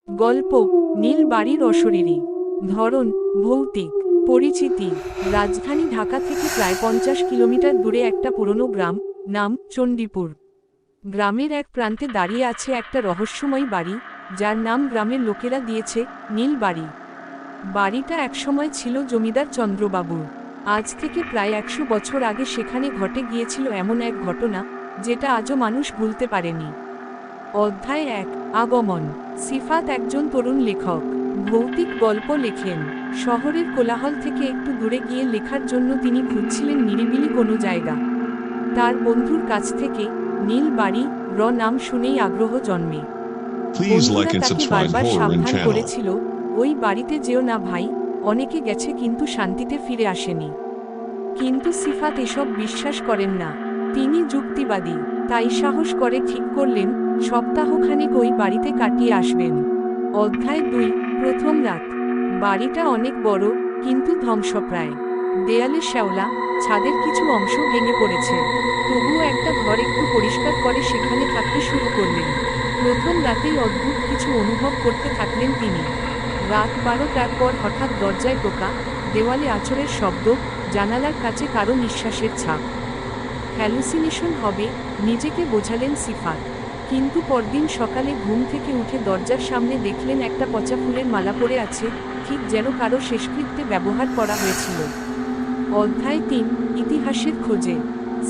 গল্প নীল বাড়ির অশরীরী। ধরন ভৌতিক পরিচিতি রাজধানী ঢাকা থেকে প্রায় 50 কিলোমিটার দূরে একটা পুরনো গ্রাম, নাম চণ্ডীপুর। গ্রামের এক প্রান্তে দাঁড়িয়ে আছে একটা রহস্যময় বাড়ি, যার নাম গ্রামের লোকেরা দিয়েছে নীল বাড়ি। বাড়িটা একসময় ছিল জমিদার চন্দ্রবাবুর। আজ থেকে প্রায় 100 বছর আগে সেখানে ঘটে গিয়েছিল এমন এক ঘটনা, যেটা আজও মানুষ ভুলতে পারেনি। অধ্যায় 1 আগমন। সিফাত একজন তরুণ লেখক, ভৌতিক গল্প লেখেন। শহরের কোলাহল থেকে একটু দূরে গিয়ে লেখার জন্য তিনি খুঁজছিলেন নিরিবিলি কোনো জায়গা। তার বন্ধুর কাছ থেকে নীল বাড়ি নাম শুনেই আগ্রহ জন্মে। Please বন্ধুরা like and তাকে subscribe বারবার horror and সাবধান channel. করেছিল, ওই বাড়িতে যেও না ভাই, অনেকে গেছে কিন্তু শান্তিতে ফিরে আসেনি। কিন্তু সিফাত এসব বিশ্বাস করেন না। তিনি যুক্তিবাদী, তাই সাহস করে ঠিক করলেন সপ্তাহখানেক ওই বাড়িতে কাটিয়ে আসবেন। অধ্যায় 2 প্রথম রাত। বাড়িটা অনেক বড়, কিন্তু ধ্বংসপ্রায়। দেয়ালে শ্যাওলা, ছাদের কিছু অংশ ভেঙে পড়েছে। তবুও একটা ঘর একটু পরিষ্কার করে সেখানে থাকতে শুরু করলেন। প্রথম রাতেই অদ্ভুত কিছু অনুভব করতে থাকলেন তিনি। রাত 12টার পর হঠাৎ দরজায় টোকা, দেওয়ালে আঁচড়ের শব্দ, জানালার কাছে কারো নিঃশ্বাসের ছাপ। হ্যালুসিনেশন হবে, নিজেকে বোঝালেন সিফাত। কিন্তু পরদিন সকালে ঘুম থেকে উঠে দরজার সামনে দেখলেন একটা পচা ফুলের মালা পড়ে আছে, ঠিক যেন কারো শেষকৃত্যে ব্যবহার করা হয়েছিল। অধ্যায় 3 ইতিহাসের খোঁজে।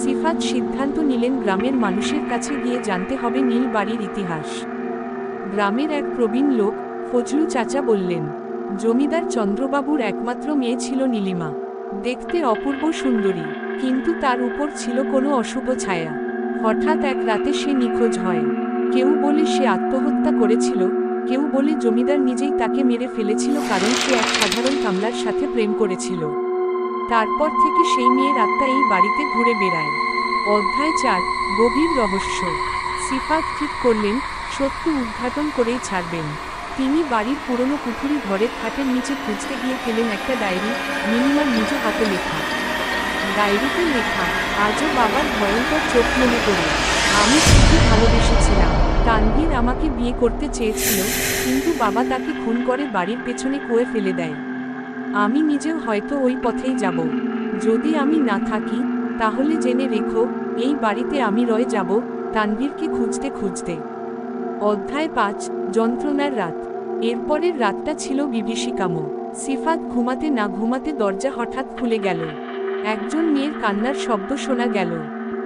সিফাত সিদ্ধান্ত নিলেন গ্রামের মানুষের কাছে গিয়ে জানতে হবে নীল বাড়ির ইতিহাস। গ্রামের এক প্রবীণ লোক, ফজলু চাচা বললেন, জমিদার চন্দ্রবাবুর একমাত্র মেয়ে ছিল নীলিমা। দেখতে অপূর্ব সুন্দরী, কিন্তু তার উপর ছিল কোনো অশুভ ছায়া। হঠাৎ এক রাতে সে নিখোঁজ হয়। কেউ বলে সে আত্মহত্যা করেছিল, কেউ বলে জমিদার নিজেই তাকে মেরে ফেলেছিল কারণ সে এক সাধারণ কামলার সাথে প্রেম করেছিল। তারপর থেকে সেই মেয়ের আত্মা এই বাড়িতে ঘুরে বেড়ায়। অধ্যায় 4 গভীর রহস্য। সিফাত ঠিক করলেন সত্য উদ্ঘাটন করেই ছাড়বেন। তিনি বাড়ির পুরনো পুকুরি ঘরের খাটের নিচে খুঁজতে গিয়ে পেলেন একটা ডায়েরি, নীলিমার নিজ হাতে লেখা। ডায়েরিতে লেখা, আজও বাবার ভয়ঙ্কর চোখ মনে করে। আমি খুবই ভালোবেসেছিলাম। তানভীর আমাকে বিয়ে করতে চেয়েছিল, কিন্তু বাবা তাকে খুন করে বাড়ির পেছনে কুয়োয় ফেলে দেয়। আমি নিজেও হয়তো ওই পথেই যাব। যদি আমি না থাকি, তাহলে জেনে রেখো, এই বাড়িতে আমি রয়ে যাব, তানভীরকে খুঁজতে খুঁজতে। অধ্যায় 5 যন্ত্রণার রাত। এরপরের রাতটা ছিল বিভীষিকাময়। সিফাত ঘুমাতে না ঘুমাতে দরজা হঠাৎ খুলে গেল। একজন মেয়ের কান্নার শব্দ শোনা গেল।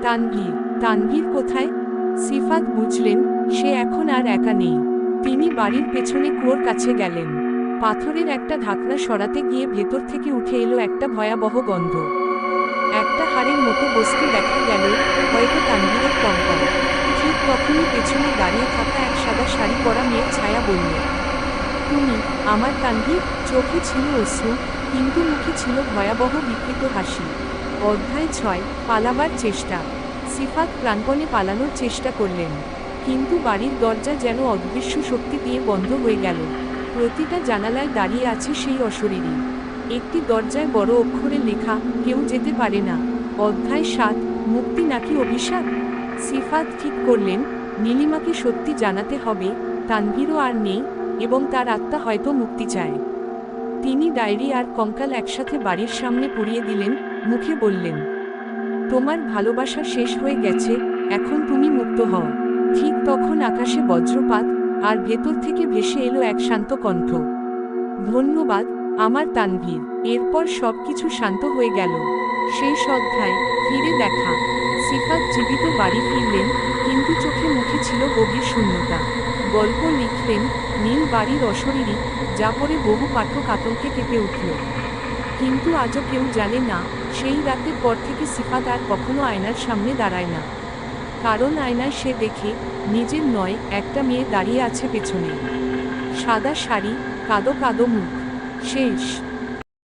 তানভীর, তানভীর কোথায়? সিফাত বুঝলেন সে এখন আর একা নেই। তিনি বাড়ির পেছনে কুয়োর কাছে গেলেন। পাথরের একটা ঢাকনা সরাতে গিয়ে ভেতর থেকে উঠে এলো একটা ভয়াবহ গন্ধ। একটা হাড়ের মতো বস্তু দেখা গেল, হয়তো তানভীরের কঙ্কাল। ঠিক তখনই পেছনে দাঁড়িয়ে থাকা এক সাদা শাড়ি পরা মেয়ের ছায়া বলল, তুমি আমার তানভীর? চোখে ছিল অশ্রু, কিন্তু মুখে ছিল ভয়াবহ বিকৃত হাসি। অধ্যায় 6 পালাবার চেষ্টা। সিফাত প্রাণপণে পালানোর চেষ্টা করলেন, কিন্তু বাড়ির দরজা যেন অদৃশ্য শক্তি দিয়ে বন্ধ হয়ে গেল। প্রতিটা জানালায় দাঁড়িয়ে আছে সেই অশরীরী। একটি দরজায় বড় অক্ষরে লেখা, কেউ যেতে পারে না। অধ্যায় 7 মুক্তি নাকি অভিশাপ। সিফাত ঠিক করলেন নীলিমাকে সত্যি জানাতে হবে, তানভীরও আর নেই, এবং তার আত্মা হয়তো মুক্তি চায়। তিনি ডায়েরি আর কঙ্কাল একসাথে বাড়ির সামনে পুড়িয়ে দিলেন, মুখে বললেন, তোমার ভালোবাসা শেষ হয়ে গেছে, এখন তুমি মুক্ত হও। ঠিক তখন আকাশে বজ্রপাত, আর ভেতর থেকে ভেসে এলো এক শান্ত কণ্ঠ, ধন্যবাদ আমার তানভীর। এরপর সবকিছু শান্ত হয়ে গেল। শেষ অধ্যায় ফিরে দেখা। সিফাত জীবিত বাড়ি ফিরলেন, কিন্তু চোখে মুখে ছিল গভীর শূন্যতা। গল্প লিখলেন নীল বাড়ির অশরীরী, যা পড়ে বহু পাঠক আতঙ্কে কেঁপে উঠল। কিন্তু আজও কেউ জানে না, সেই রাতের পর থেকে সিফাত আর কখনো আয়নার সামনে দাঁড়ায় না। কারণ আয়নায় সে দেখে নিজের নয়, একটা মেয়ে দাঁড়িয়ে আছে পেছনে। সাদা শাড়ি, কাদো কাদো মুখ। শেষ।